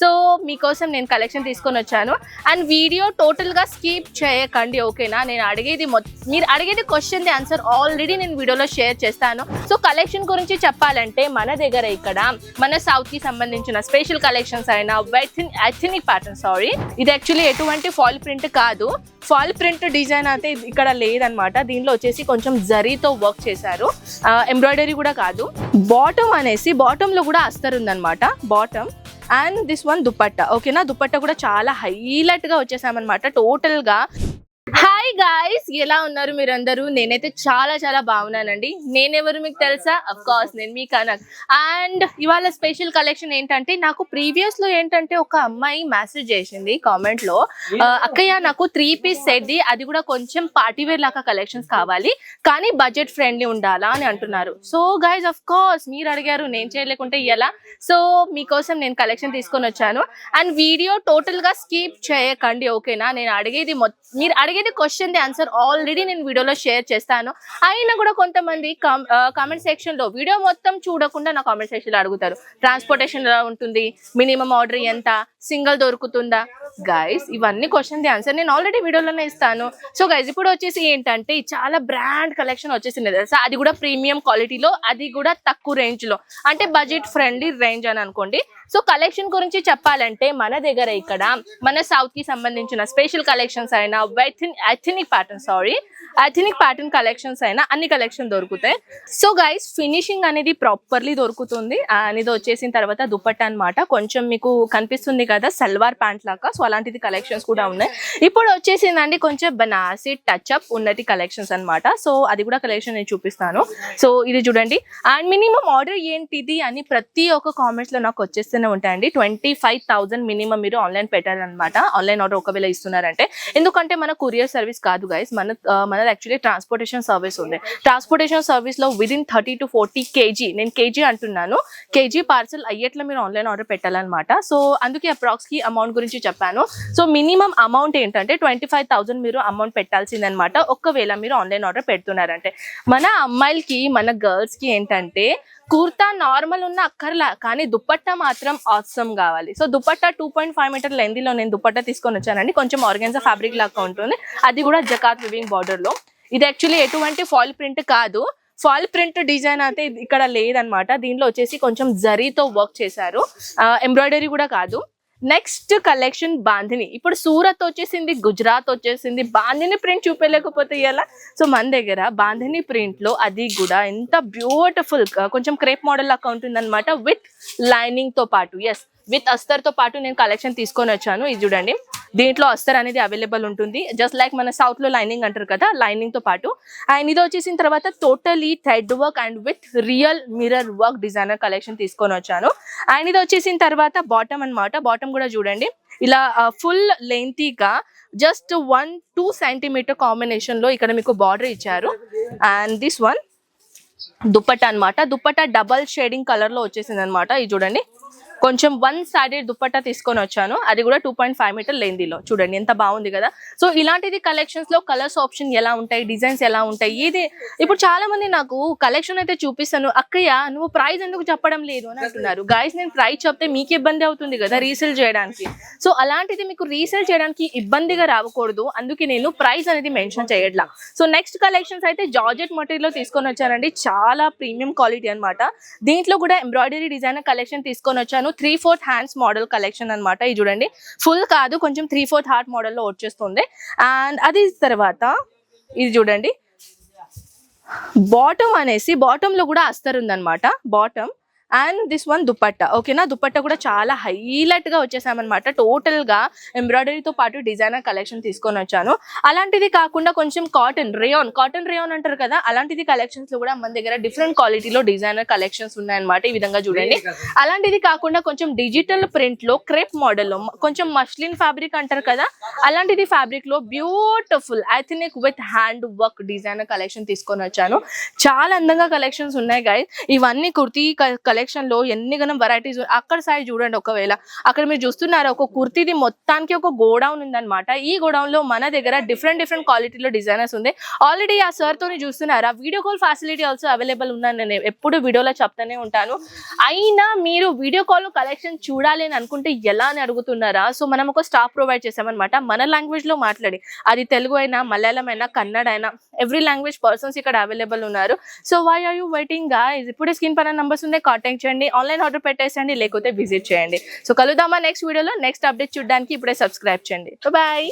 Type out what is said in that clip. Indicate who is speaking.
Speaker 1: So మీకోసం నేను collection తీసుకొని వచ్చాను. అండ్ వీడియో టోటల్గా స్కిప్ చేయకండి, ఓకేనా? నేను అడిగేది మీరు అడిగేది క్వశ్చన్ ది ఆన్సర్ ఆల్రెడీ నేను వీడియోలో షేర్ చేస్తాను. సో కలెక్షన్ గురించి చెప్పాలంటే మన దగ్గర ఇక్కడ మన సౌత్కి సంబంధించిన స్పెషల్ కలెక్షన్స్ అయినా ఎథనిక్ ప్యాటర్న్, ఇది యాక్చువల్లీ ఎటువంటి ఫాల్ ప్రింట్ కాదు. ఫాల్ ప్రింట్ డిజైన్ అయితే ఇక్కడ లేదనమాట. దీనిలో వచ్చేసి కొంచెం జరీతో వర్క్ చేశారు, ఎంబ్రాయిడరీ కూడా కాదు. బాటమ్ అనేసి బాటమ్ లో కూడా అస్తర్ ఉందన్నమాట, bottom. And this one dupatta, ఓకేనా? దుపట్టా కూడా చాలా హైలైట్ గా వచ్చేసామన్నమాట టోటల్ గా. హాయ్ గాయ్స్, ఎలా ఉన్నారు మీరందరూ? నేనైతే చాలా చాలా బాగున్నానండి. నేనెవరు మీకు తెలుసా? అఫ్ కోర్స్ నేను మీ కనక్. అండ్ ఇవాళ స్పెషల్ కలెక్షన్ ఏంటంటే, నాకు ప్రీవియస్ లో ఏంటంటే ఒక అమ్మాయి మెసేజ్ చేసింది కామెంట్ లో, అక్కయ్య నాకు 3 పీస్ సెట్ ది, అది కూడా కొంచెం పార్టీ వేర్ లాగా కలెక్షన్స్ కావాలి, కానీ బడ్జెట్ ఫ్రెండ్లీ ఉండాలా అని అంటున్నారు. సో గైస్, అఫ్ కోర్స్ మీరు అడిగారు, నేను చేయలేకుంటే ఎలా? సో మీకోసం నేను కలెక్షన్ తీసుకొని వచ్చాను. అండ్ వీడియో టోటల్ గా స్కిప్ చేయకండి, ఓకేనా? నేను అడిగేది మీరు అడిగేది క్వశ్చన్ ది ఆన్సర్ ఆల్రెడీ నేను వీడియోలో షేర్ చేస్తాను. అయినా కూడా కొంతమంది కామెంట్ సెక్షన్ లో వీడియో మొత్తం చూడకుండా నా కామెంట్ సెక్షన్ లో అడుగుతారు, ట్రాన్స్పోర్టేషన్ ఎలా ఉంటుంది, మినిమం ఆర్డర్ ఎంత, సింగిల్ దొరుకుతుందా? గైస్, ఇవన్నీ క్వశ్చన్ ది ఆన్సర్ నేను ఆల్రెడీ వీడియోలోనే ఇస్తాను. సో గైస్, ఇప్పుడు వచ్చేసి ఏంటంటే చాలా బ్రాండ్ కలెక్షన్ వచ్చేసింది తెలుసా, అది కూడా ప్రీమియం క్వాలిటీలో, అది కూడా తక్కువ రేంజ్ లో, అంటే బడ్జెట్ ఫ్రెండ్లీ రేంజ్ అని అనుకోండి. సో కలెక్షన్ గురించి చెప్పాలంటే మన దగ్గర ఇక్కడ మన సౌత్ కి సంబంధించిన స్పెషల్ కలెక్షన్స్ అయినా ఎథనిక్ ప్యాటర్న్ కలెక్షన్స్ అయినా అన్ని కలెక్షన్ దొరుకుతాయి. సో గైస్, ఫినిషింగ్ అనేది ప్రాపర్లీ దొరుకుతుంది. ఇది వచ్చేసిన తర్వాత దుపట్టా అన్నమాట, కొంచెం మీకు కనిపిస్తుంది కదా సల్వార్ ప్యాంట్ లాగా. సో అలాంటిది కలెక్షన్స్ కూడా ఉన్నాయి. ఇప్పుడు వచ్చేసిందండి కొంచెం బనారసి టచ్ అప్ ఉన్నది కలెక్షన్స్ అన్నమాట. సో అది కూడా కలెక్షన్ నేను చూపిస్తాను. సో ఇది చూడండి. అండ్ మినిమం ఆర్డర్ ఏంటిది అని ప్రతి ఒక్క కామెంట్స్ లో నాకు వచ్చేస్తూనే ఉంటాయండి. 25,000 మినిమం మీరు ఆన్లైన్ పెట్టారనమాట, ఆన్లైన్ ఆర్డర్ ఒకవేళ ఇస్తున్నారంటే. ఎందుకంటే మన కొరియర్ సర్వీస్ కాదు గైస్, మనది యాక్చువల్లీ ట్రాన్స్పోర్టేషన్ సర్వీస్ ఉంది. ట్రాన్స్పోర్టేషన్ సర్వీస్ లో విదిన్ 30 to 40 kg, నేను కేజీ అంటున్నాను, కేజీ పార్సల్ అయ్యేట్లా మీరు ఆన్లైన్ ఆర్డర్ పెట్టాలన్నమాట. సో అందుకే అప్రాక్స్ కి అమౌంట్ గురించి చెప్పాను. సో మినిమం అమౌంట్ ఏంటంటే 25,000 మీరు అమౌంట్ పెట్టాల్సిందనమాట, ఒకవేళ మీరు ఆన్లైన్ ఆర్డర్ పెడుతున్నారంటే. మన అమ్మాయిలకి, మన గర్ల్స్ కి ఏంటంటే కుర్తా నార్మల్ ఉన్న అక్కర్లా, కానీ దుపట్టా మాత్రం ఆసమ్ కావాలి. సో దుపట్టా 2.5 మీటర్ లెంతీలో నేను దుపట్టా తీసుకొని వచ్చానండి. కొంచెం ఆర్గాన్జా ఫ్యాబ్రిక్ లాగా ఉంటుంది, అది కూడా జకాత్ వివింగ్ బార్డర్ లో. ఇది యాక్చువల్లీ ఎటువంటి ఫాల్ ప్రింట్ కాదు, ఫాల్ ప్రింట్ డిజైన్ అయితే ఇక్కడ లేదనమాట. దీనిలో వచ్చేసి కొంచెం జరీతో వర్క్ చేశారు, ఎంబ్రాయిడరీ కూడా కాదు. Next collection bandhani. ఇప్పుడు సూరత్ వచ్చేసింది, గుజరాత్ వచ్చేసింది, బాంధిని ప్రింట్ చూపలేకపోతే ఎలా? సో మన దగ్గర బాంధిని ప్రింట్ లో అది కూడా ఎంత బ్యూటిఫుల్ కొంచెం క్రేప్ మోడల్ లాగా ఉంటుంది అనమాట, విత్ లైనింగ్ తో పాటు. ఎస్, విత్ అస్తర్ తో పాటు నేను కలెక్షన్ తీసుకొని వచ్చాను. ఇది చూడండి, దీంట్లో అస్తర్ అనేది అవైలబుల్ ఉంటుంది, జస్ట్ లైక్ మన సౌత్ లో లైనింగ్ అంటారు కదా, లైనింగ్ తో పాటు. అండ్ ఇది వచ్చేసిన తర్వాత totally thread work and with real mirror work designer collection తీసుకొని వచ్చాను. అండ్ ఇది వచ్చేసిన తర్వాత బాటమ్ అన్నమాట. బాటమ్ కూడా చూడండి, ఇలా ఫుల్ లెంతీగా జస్ట్ 1-2 సెంటీమీటర్ కాంబినేషన్ లో ఇక్కడ మీకు బార్డర్ ఇచ్చారు. అండ్ దిస్ వన్ దుపట్టా అన్నమాట. దుపట్టా డబల్ షేడింగ్ కలర్ లో వచ్చేసింది అనమాట. ఇది చూడండి, కొంచెం 1 సైడెడ్ దుపట్టా తీసుకొని వచ్చాను, అది కూడా 2.5 మీటర్ లెంతీలో. చూడండి ఎంత బాగుంది కదా. సో ఇలాంటిది కలెక్షన్స్ లో కలర్స్ ఆప్షన్ ఎలా ఉంటాయి, డిజైన్స్ ఎలా ఉంటాయి, ఇది ఇప్పుడు చాలా మంది నాకు కలెక్షన్ అయితే చూపిస్తాను, అక్కయ్య నువ్వు ప్రైస్ ఎందుకు చెప్పడం లేదు అని అంటున్నారు. గైస్, నేను ప్రైస్ చెప్తే మీకు ఇబ్బంది అవుతుంది కదా రీసేల్ చేయడానికి. సో అలాంటిది మీకు రీసేల్ చేయడానికి ఇబ్బందిగా రాకూడదు, అందుకే నేను ప్రైస్ అనేది మెన్షన్ చేయట్లా. సో నెక్స్ట్ కలెక్షన్స్ అయితే జార్జెట్ మెటీరియల్ తీసుకొని వచ్చానండి, చాలా ప్రీమియం క్వాలిటీ అనమాట. దీంట్లో కూడా ఎంబ్రాయిడరీ డిజైనర్ కలెక్షన్ తీసుకొని వచ్చాను. 3/4 హ్యాండ్స్ మోడల్ కలెక్షన్ అనమాట. ఇది చూడండి, ఫుల్ కాదు, కొంచెం 3/4 హార్ట్ మోడల్లో వచ్చేస్తుంది. అండ్ అది తర్వాత ఇది చూడండి, బాటమ్ అనేసి బాటమ్ లో కూడా అస్తర్ ఉందన్నమాట, bottom. And this one dupatta, ఓకేనా? దుపట్టా కూడా చాలా హైలైట్ గా వచ్చేసామన్నమాట, టోటల్ గా ఎంబ్రాయిడరీతో పాటు డిజైనర్ కలెక్షన్ తీసుకొని వచ్చాను. అలాంటిది కాకుండా కొంచెం కాటన్ రేయాన్ అంటారు కదా, అలాంటిది కలెక్షన్స్ లో కూడా మన దగ్గర డిఫరెంట్ క్వాలిటీలో డిజైనర్ కలెక్షన్స్ ఉన్నాయన్నమాట. ఈ విధంగా చూడండి. అలాంటిది కాకుండా కొంచెం డిజిటల్ ప్రింట్ లో క్రేప్ మోడల్ లో, కొంచెం మస్లిన్ ఫ్యాబ్రిక్ అంటారు కదా, అలాంటిది ఫ్యాబ్రిక్ లో beautiful ethnic with hand work designer collection తీసుకొని వచ్చాను. చాలా అందంగా కలెక్షన్స్ ఉన్నాయి గైస్. ఇవన్నీ కుర్తీ కలెక్షన్ లో ఎన్ని గనం వెరైటీస్ అక్కడ సైడ్ చూడండి. ఒకవేళ అక్కడ మీరు చూస్తున్నారా ఒక కుర్తీది మొత్తానికి ఒక గోడౌన్ ఉందన్నమాట. ఈ గోడౌన్ లో మన దగ్గర డిఫరెంట్ క్వాలిటీలో డిజైనర్స్ ఉంది. ఆల్రెడీ ఆ సార్ తోని చూస్తున్నారా video call facility also available ఉందని నేను ఎప్పుడు వీడియోలో చెప్తానే ఉంటాను. అయినా మీరు వీడియో కాల్ కలెక్షన్ చూడాలి అని అనుకుంటే ఎలా అని అడుగుతున్నారా? సో మనం ఒక స్టాఫ్ ప్రొవైడ్ చేసామన్నమాట. మన లాంగ్వేజ్ లో మాట్లాడి, అది తెలుగు అయినా, మలయాళం అయినా, కన్నడ అయినా, ఎవ్రీ లాంగ్వేజ్ పర్సన్స్ ఇక్కడ అవైలబుల్ ఉన్నారు. So why are you waiting guys? ఇప్పుడే స్క్రీన్ పైన నంబర్స్ ఉన్నాయి, కాంటాక్ట్ చేయండి, ఆన్లైన్ ఆర్డర్ పెట్టేసండి, లేకపోతే విజిట్ చేయండి. సో కలుద్దామా నెక్స్ట్ వీడియోలో. నెక్స్ట్ అప్డేట్ చూడడానికి ఇప్పుడే సబ్స్క్రైబ్ చేయండి. బాయ్.